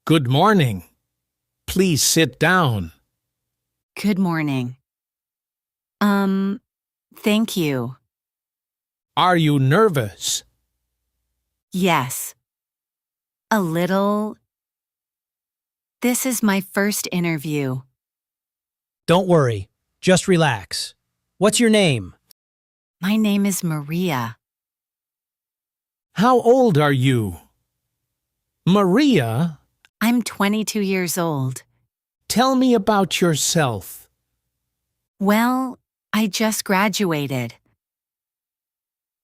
Good morning. Please sit down. Good morning. Thank you. Are you nervous? Yes. A little. This is my first interview. Don't worry. Just relax. What's your name? My name is Maria. How old are you? Maria, I'm 22 years old. tell me about yourself. Well, I just graduated.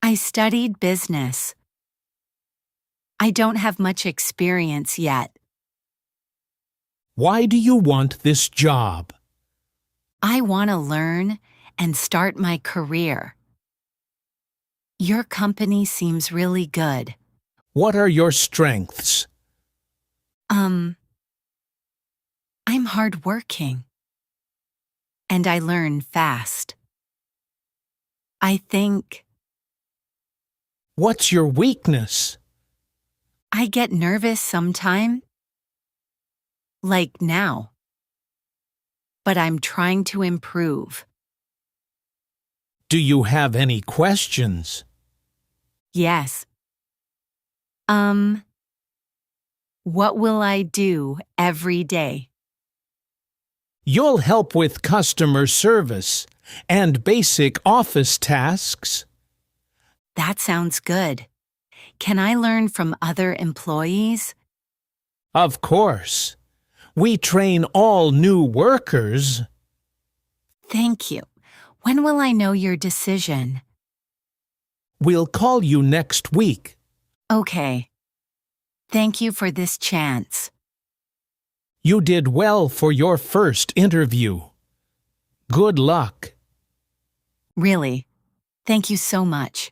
I studied business. I don't have much experience yet. Why do you want this job? I want to learn and start my career. Your company seems really good. What are your strengths? I'm hardworking. And I learn fast. I think What's your weakness? I get nervous sometime. Like now. But I'm trying to improve. Do you have any questions? Yes. What will I do every day? You'll help with customer service and basic office tasks. That sounds good. Can I learn from other employees? Of course. We train all new workers. Thank you. When will I know your decision? We'll call you next week. Okay. Thank you for this chance. You did well for your first interview. Good luck. Really. Thank you so much.